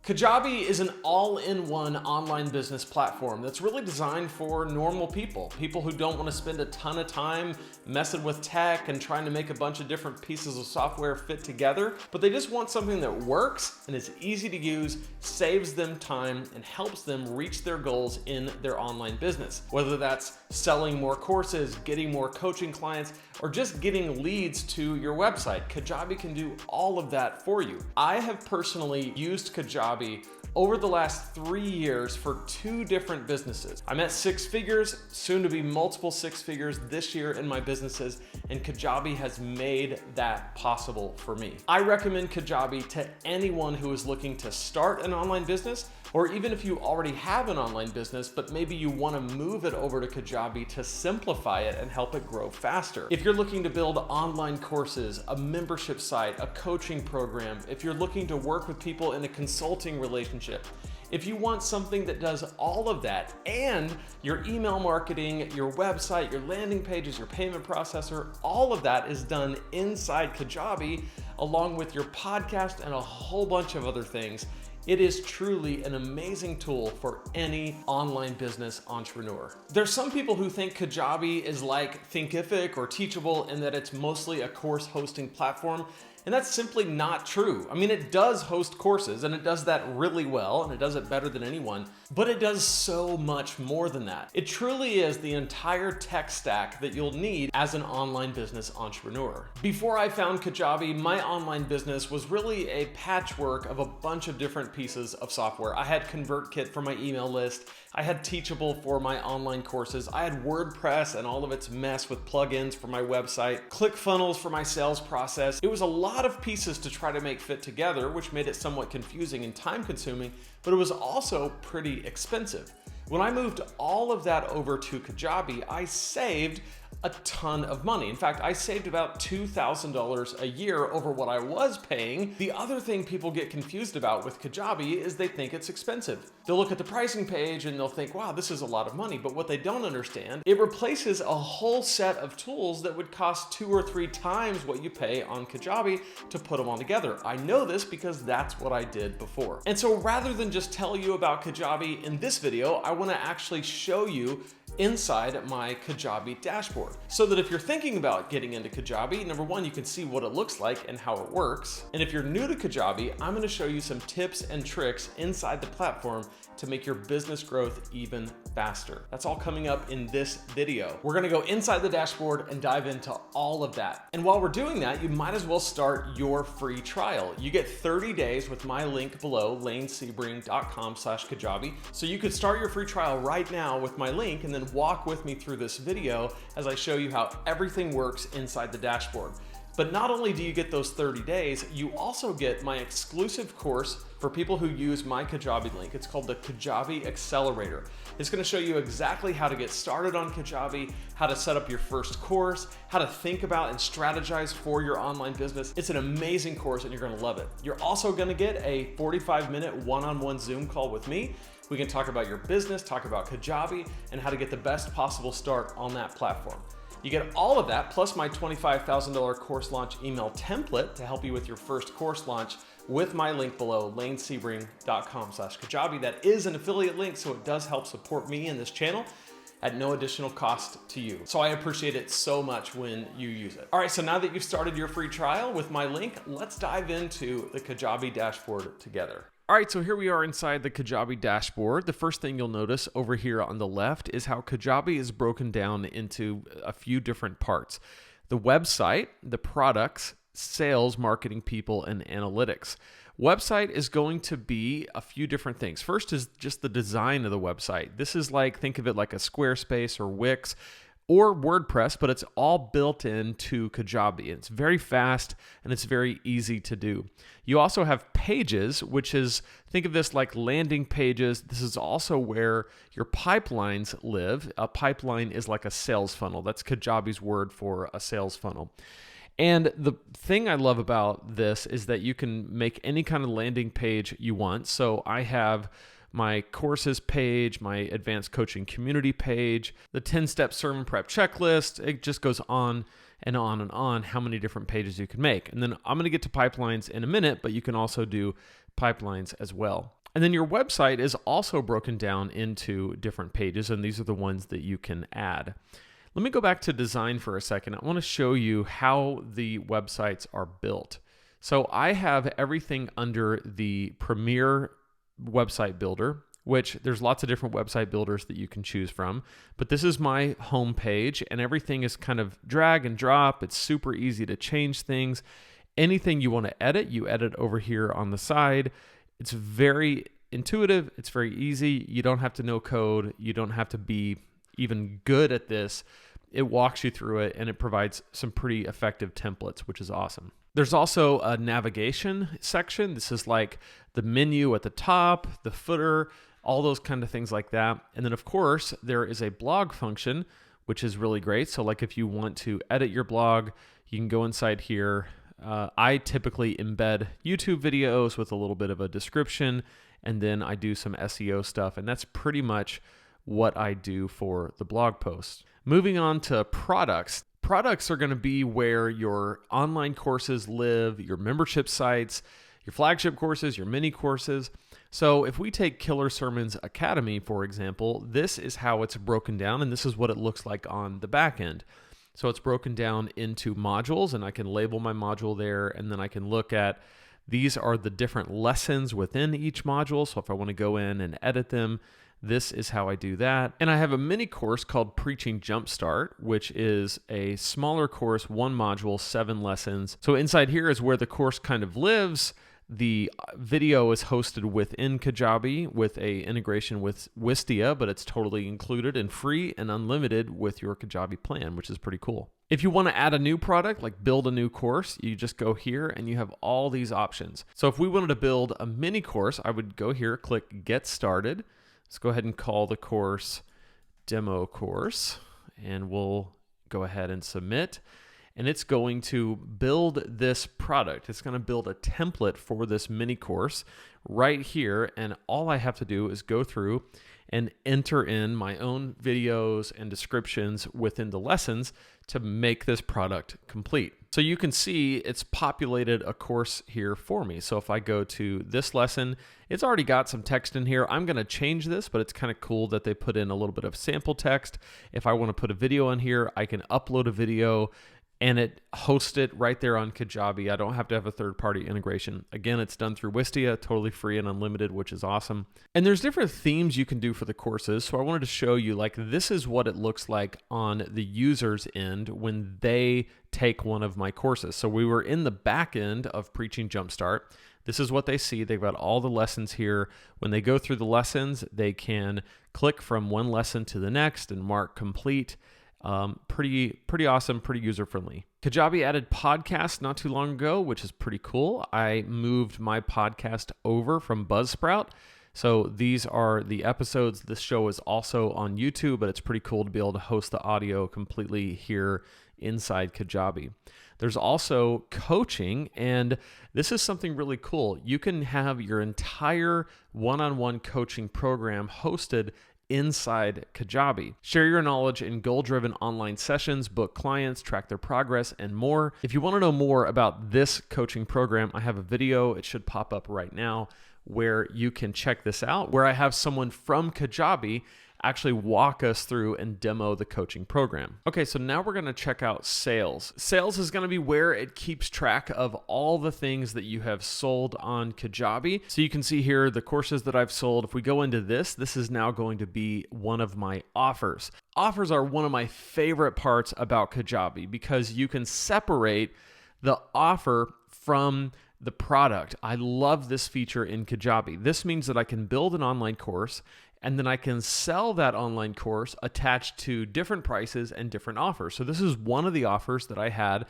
Kajabi is an all-in-one online business platform that's really designed for normal people who don't want to spend a ton of time messing with tech and trying to make a bunch of different pieces of software fit together, but they just want something that works and is easy to use, saves them time, and helps them reach their goals in their online business. Whether that's selling more courses, getting more coaching clients, or just getting leads to your website, Kajabi can do all of that for you. I have personally used Kajabi over the last 3 years for 2 different businesses. I'm at 6 figures, soon to be multiple 6 figures this year in my businesses, and Kajabi has made that possible for me. I recommend Kajabi to anyone who is looking to start an online business, or even if you already have an online business, but maybe you want to move it over to Kajabi to simplify it and help it grow faster. If you're looking to build online courses, a membership site, a coaching program, if you're looking to work with people in a consulting relationship, if you want something that does all of that and your email marketing, your website, your landing pages, your payment processor, all of that is done inside Kajabi, along with your podcast and a whole bunch of other things, it is truly an amazing tool for any online business entrepreneur. There's some people who think Kajabi is like Thinkific or Teachable and that it's mostly a course hosting platform. And that's simply not true. I mean, it does host courses and it does that really well and it does it better than anyone, but it does so much more than that. It truly is the entire tech stack that you'll need as an online business entrepreneur. Before I found Kajabi, my online business was really a patchwork of a bunch of different pieces of software. I had ConvertKit for my email list. I had Teachable for my online courses. I had WordPress and all of its mess with plugins for my website, ClickFunnels for my sales process. It was a lot of pieces to try to make fit together, which made it somewhat confusing and time consuming, but it was also pretty expensive. When I moved all of that over to Kajabi, I saved a ton of money. In fact, I saved about $2,000 a year over what I was paying. The other thing people get confused about with Kajabi is they think it's expensive. They'll look at the pricing page and they'll think, wow, this is a lot of money. But what they don't understand, it replaces a whole set of tools that would cost 2 or 3 times what you pay on Kajabi to put them all together. I know this because that's what I did before. And so rather than just tell you about Kajabi in this video, I want to actually show you inside my Kajabi dashboard, so that if you're thinking about getting into Kajabi, number one, you can see what it looks like and how it works. And if you're new to Kajabi, I'm going to show you some tips and tricks inside the platform to make your business growth even faster. That's all coming up in this video. We're going to go inside the dashboard and dive into all of that. And while we're doing that, you might as well start your free trial. You get 30 days with my link below, lanesebring.com/Kajabi. So you could start your free trial right now with my link and then walk with me through this video as I show you how everything works inside the dashboard. But not only do you get those 30 days, you also get my exclusive course for people who use my Kajabi link. It's called the Kajabi Accelerator. It's going to show you exactly how to get started on Kajabi, how to set up your first course, how to think about and strategize for your online business. It's an amazing course and you're going to love it. You're also going to get a 45-minute one-on-one Zoom call with me. We can talk about your business, talk about Kajabi, and how to get the best possible start on that platform. You get all of that, plus my $25,000 course launch email template to help you with your first course launch with my link below, lanesebring.com/Kajabi. That is an affiliate link, so it does help support me in this channel at no additional cost to you. So I appreciate it so much when you use it. All right, so now that you've started your free trial with my link, let's dive into the Kajabi dashboard together. All right, so here we are inside the Kajabi dashboard. The first thing you'll notice over here on the left is how Kajabi is broken down into a few different parts. The website, the products, sales, marketing, people, and analytics. Website is going to be a few different things. First is just the design of the website. This is like, think of it like a Squarespace or Wix or WordPress, but it's all built into Kajabi. It's very fast and it's very easy to do. You also have pages, which is, think of this like landing pages. This is also where your pipelines live. A pipeline is like a sales funnel. That's Kajabi's word for a sales funnel. And the thing I love about this is that you can make any kind of landing page you want. So I have my courses page, my advanced coaching community page, the 10-step sermon prep checklist. It just goes on and on and on how many different pages you can make. And then I'm going to get to pipelines in a minute, but you can also do pipelines as well. And then your website is also broken down into different pages, and these are the ones that you can add. Let me go back to design for a second. I want to show you how the websites are built. So I have everything under the Premier website builder, which there's lots of different website builders that you can choose from. But this is my home page, and everything is kind of drag and drop. It's super easy to change things. Anything you want to edit, you edit over here on the side. It's very intuitive. It's very easy. You don't have to know code. You don't have to be even good at this. It walks you through it, and it provides some pretty effective templates, which is awesome. There's also a navigation section. This is like the menu at the top, the footer, all those kind of things like that. And then of course, there is a blog function, which is really great. So like if you want to edit your blog, you can go inside here. I typically embed YouTube videos with a little bit of a description, and then I do some SEO stuff, and that's pretty much what I do for the blog posts. Moving on to products. Products are going to be where your online courses live, your membership sites, your flagship courses, your mini courses. So if we take Killer Sermons Academy, for example, this is how it's broken down, and this is what it looks like on the back end. So it's broken down into modules, and I can label my module there, and then I can look at these are the different lessons within each module. So if I want to go in and edit them, this is how I do that. And I have a mini course called Preaching Jumpstart, which is a smaller course, 1 module, 7 lessons. So inside here is where the course kind of lives. The video is hosted within Kajabi with a integration with Wistia, but it's totally included and free and unlimited with your Kajabi plan, which is pretty cool. If you want to add a new product, like build a new course, you just go here and you have all these options. So if we wanted to build a mini course, I would go here, click Get Started. Let's go ahead and call the course Demo Course, and we'll go ahead and submit. And it's going to build this product. It's going to build a template for this mini course right here. And all I have to do is go through and enter in my own videos and descriptions within the lessons to make this product complete. So you can see it's populated a course here for me. So if I go to this lesson, it's already got some text in here. I'm going to change this, but it's kind of cool that they put in a little bit of sample text. If I want to put a video in here, I can upload a video and it hosts it right there on Kajabi. I don't have to have a third-party integration. Again, it's done through Wistia, totally free and unlimited, which is awesome. And there's different themes you can do for the courses. So I wanted to show you, like, this is what it looks like on the user's end when they take one of my courses. So we were in the back end of Preaching Jumpstart. This is what they see. They've got all the lessons here. When they go through the lessons, they can click from one lesson to the next and mark complete. Pretty awesome, pretty user-friendly. Kajabi added podcasts not too long ago, which is pretty cool. I moved my podcast over from Buzzsprout. So these are the episodes. This show is also on YouTube, but it's pretty cool to be able to host the audio completely here inside Kajabi. There's also coaching, and this is something really cool. You can have your entire one-on-one coaching program hosted inside Kajabi. Share your knowledge in goal-driven online sessions, book clients, track their progress, and more. If you want to know more about this coaching program, I have a video, it should pop up right now, where you can check this out, where I have someone from Kajabi actually walk us through and demo the coaching program. Okay, so now we're gonna check out sales. Sales is gonna be where it keeps track of all the things that you have sold on Kajabi. So you can see here the courses that I've sold. If we go into this is now going to be one of my offers. Offers are one of my favorite parts about Kajabi because you can separate the offer from the product. I love this feature in Kajabi. This means that I can build an online course and then I can sell that online course attached to different prices and different offers. So this is one of the offers that I had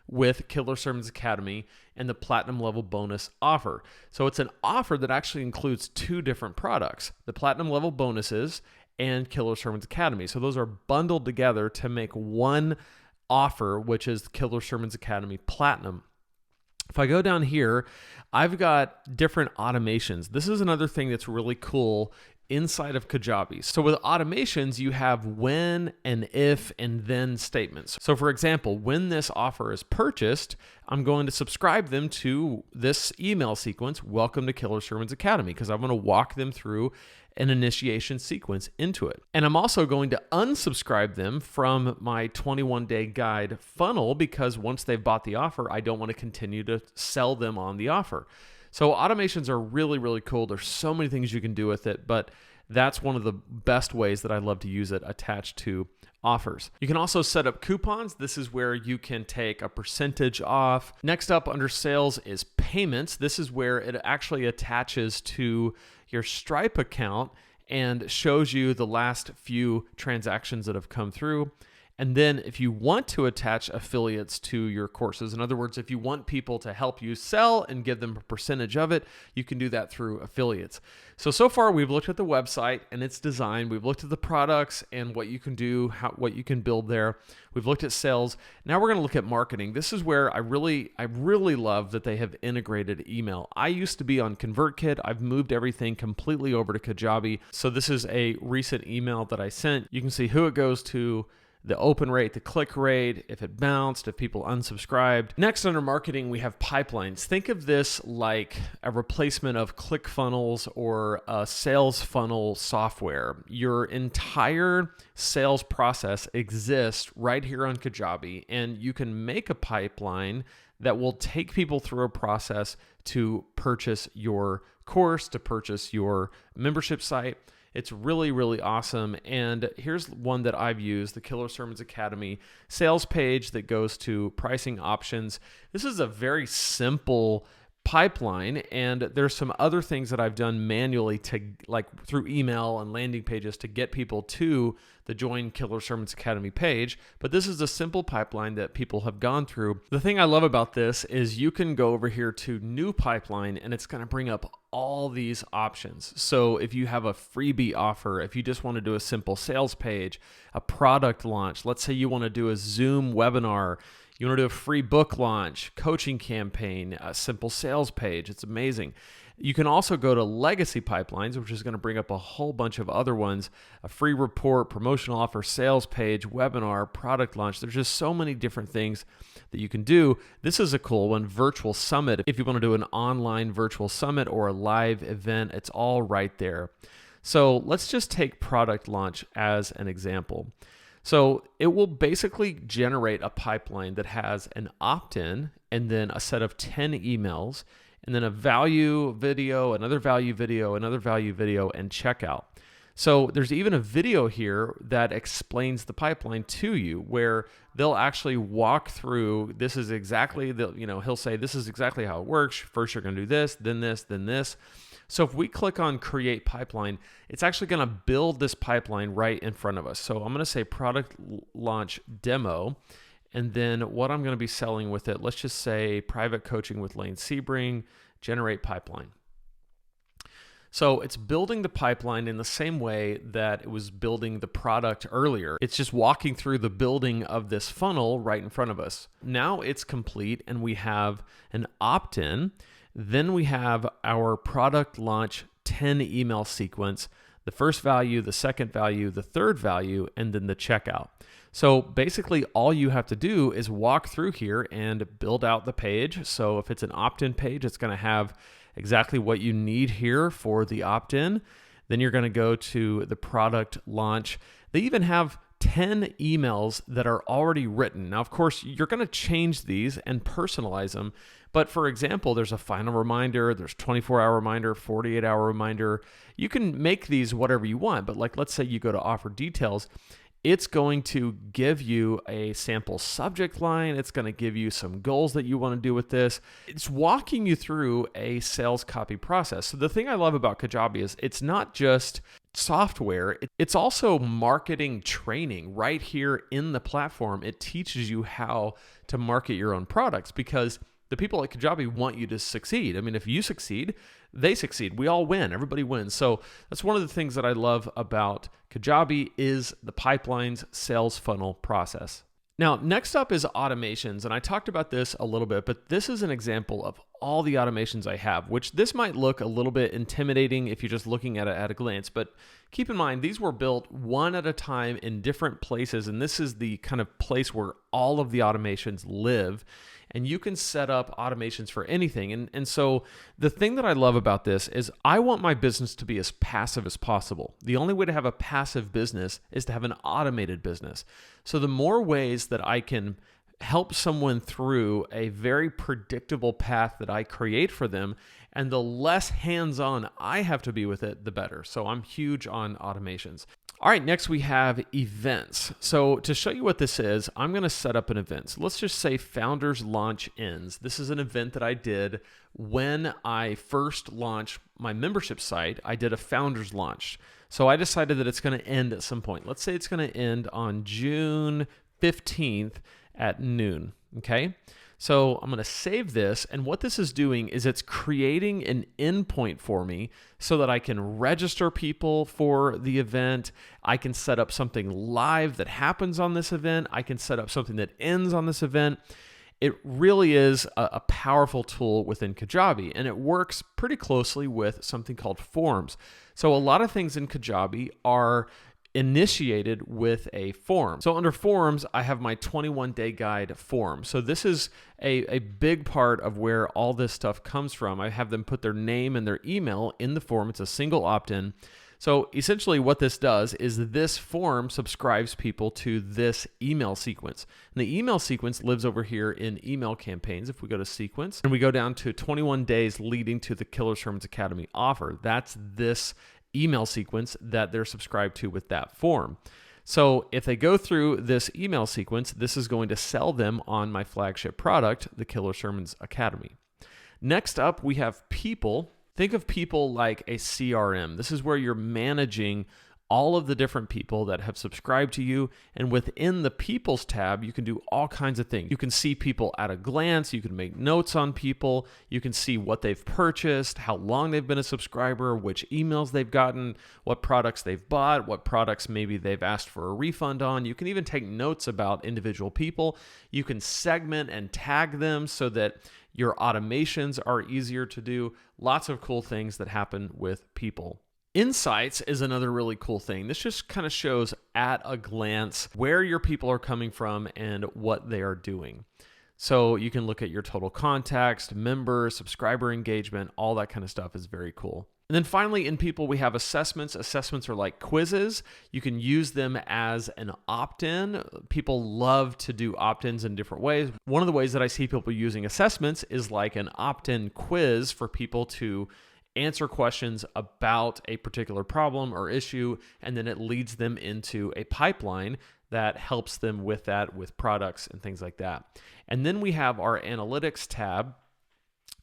with Killer Sermons Academy and the Platinum Level Bonus offer. So it's an offer that actually includes 2 different products, the Platinum Level Bonuses and Killer Sermons Academy. So those are bundled together to make one offer, which is Killer Sermons Academy Platinum. If I go down here, I've got different automations. This is another thing that's really cool inside of Kajabi. So with automations, you have when and if and then statements. So for example, when this offer is purchased, I'm going to subscribe them to this email sequence, Welcome to Killer Sermons Academy, because I'm going to walk them through an initiation sequence into it. And I'm also going to unsubscribe them from my 21-day guide funnel, because once they've bought the offer, I don't want to continue to sell them on the offer. So automations are really, really cool. There's so many things you can do with it, but that's one of the best ways that I love to use it, attached to offers. You can also set up coupons. This is where you can take a percentage off. Next up under sales is payments. This is where it actually attaches to your Stripe account and shows you the last few transactions that have come through. And then if you want to attach affiliates to your courses, in other words, if you want people to help you sell and give them a percentage of it, you can do that through affiliates. So far we've looked at the website and its design. We've looked at the products and what you can do, what you can build there. We've looked at sales. Now we're going to look at marketing. This is where I really love that they have integrated email. I used to be on ConvertKit. I've moved everything completely over to Kajabi. So this is a recent email that I sent. You can see who it goes to, the open rate, the click rate, if it bounced, if people unsubscribed. Next, under marketing, we have pipelines. Think of this like a replacement of ClickFunnels or a sales funnel software. Your entire sales process exists right here on Kajabi, and you can make a pipeline that will take people through a process to purchase your course, to purchase your membership site. It's really, really awesome. And here's one that I've used, the Killer Sermons Academy sales page that goes to pricing options. This is a very simple pipeline, and there's some other things that I've done manually to, like through email and landing pages, to get people to the Join Killer Sermons Academy page. But this is a simple pipeline that people have gone through. The thing I love about this is you can go over here to new pipeline and it's going to bring up all these options. So if you have a freebie offer, if you just want to do a simple sales page, a product launch, let's say you want to do a Zoom webinar, you want to do a free book launch, coaching campaign, a simple sales page, it's amazing. You can also go to legacy pipelines, which is going to bring up a whole bunch of other ones, a free report, promotional offer, sales page, webinar, product launch. There's just so many different things that you can do. This is a cool one, virtual summit. If you want to do an online virtual summit or a live event, it's all right there. So let's just take product launch as an example. So it will basically generate a pipeline that has an opt-in and then a set of 10 emails, and then a value video, another value video, another value video, and checkout. So there's even a video here that explains the pipeline to you, where they'll actually walk through, this is exactly, he'll say, this is exactly how it works. First, you're going to do this, then this, then this. So if we click on Create Pipeline, it's actually going to build this pipeline right in front of us. So I'm going to say Product Launch Demo. And then what I'm going to be selling with it, let's just say private coaching with Lane Sebring, generate pipeline. So it's building the pipeline in the same way that it was building the product earlier. It's just walking through the building of this funnel right in front of us. Now it's complete and we have an opt-in. Then we have our product launch 10 email sequence, the first value, the second value, the third value, and then the checkout. So basically all you have to do is walk through here and build out the page. So if it's an opt-in page, it's going to have exactly what you need here for the opt-in. Then you're going to go to the product launch. They even have 10 emails that are already written. Now, of course, you're going to change these and personalize them. But for example, there's a final reminder, there's 24-hour reminder, 48-hour reminder. You can make these whatever you want. But like, let's say you go to offer details. It's going to give you a sample subject line. It's going to give you some goals that you want to do with this. It's walking you through a sales copy process. So the thing I love about Kajabi is it's not just software, it's also marketing training right here in the platform. It teaches you how to market your own products because the people at Kajabi want you to succeed. I mean, if you succeed, they succeed. We all win. Everybody wins. So that's one of the things that I love about Kajabi is the pipeline's sales funnel process. Now, next up is automations, and I talked about this a little bit, but this is an example of all the automations I have, which this might look a little bit intimidating if you're just looking at it at a glance, but keep in mind, these were built one at a time in different places, and this is the kind of place where all of the automations live, and you can set up automations for anything. And so the thing that I love about this is I want my business to be as passive as possible. The only way to have a passive business is to have an automated business. So the more ways that I can help someone through a very predictable path that I create for them, and the less hands-on I have to be with it, the better. So I'm huge on automations. All right, next we have events. So to show you what this is, I'm going to set up an event. So let's just say Founders Launch Ends. This is an event that I did when I first launched my membership site. I did a Founders Launch. So I decided that it's going to end at some point. Let's say it's going to end on June 15th at noon, okay? So I'm going to save this, and what this is doing is it's creating an endpoint for me so that I can register people for the event. I can set up something live that happens on this event. I can set up something that ends on this event. It really is a powerful tool within Kajabi, and it works pretty closely with something called forms. So a lot of things in Kajabi are initiated with a form. So under forms, I have my 21-day guide form. So this is a big part of where all this stuff comes from. I have them put their name and their email in the form. It's a single opt-in. So essentially what this does is this form subscribes people to this email sequence. And the email sequence lives over here in email campaigns. If we go to sequence and we go down to 21 days leading to the Killer Sermons Academy offer, that's this email sequence that they're subscribed to with that form. So if they go through this email sequence, this is going to sell them on my flagship product, the Killer Sermons Academy. Next up, we have people. Think of people like a CRM. This is where you're managing all of the different people that have subscribed to you. And within the People's tab, you can do all kinds of things. You can see people at a glance. You can make notes on people. You can see what they've purchased, how long they've been a subscriber, which emails they've gotten, what products they've bought, what products maybe they've asked for a refund on. You can even take notes about individual people. You can segment and tag them so that your automations are easier to do. Lots of cool things that happen with people. Insights is another really cool thing. This just kind of shows at a glance where your people are coming from and what they are doing. So you can look at your total contacts, members, subscriber engagement, all that kind of stuff is very cool. And then finally, in people, we have assessments. Assessments are like quizzes. You can use them as an opt-in. People love to do opt-ins in different ways. One of the ways that I see people using assessments is like an opt-in quiz for people to answer questions about a particular problem or issue, and then it leads them into a pipeline that helps them with that, with products and things like that. And then we have our analytics tab.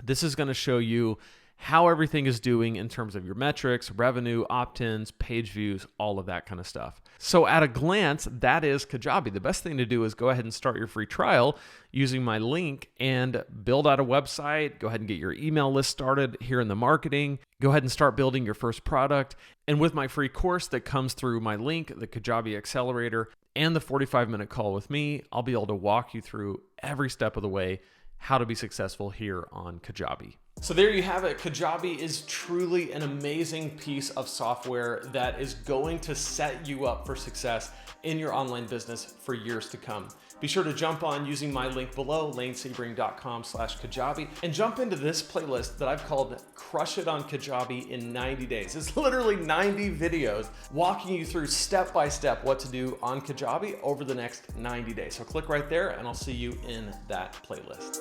This is going to show you how everything is doing in terms of your metrics, revenue, opt-ins, page views, all of that kind of stuff. So at a glance, that is Kajabi. The best thing to do is go ahead and start your free trial using my link and build out a website. Go ahead and get your email list started here in the marketing. Go ahead and start building your first product. And with my free course that comes through my link, the Kajabi Accelerator, and the 45-minute call with me, I'll be able to walk you through every step of the way how to be successful here on Kajabi. So there you have it. Kajabi is truly an amazing piece of software that is going to set you up for success in your online business for years to come. Be sure to jump on using my link below, lanesebring.com/Kajabi, and jump into this playlist that I've called Crush It on Kajabi in 90 Days. It's literally 90 videos walking you through step-by-step what to do on Kajabi over the next 90 days. So click right there and I'll see you in that playlist.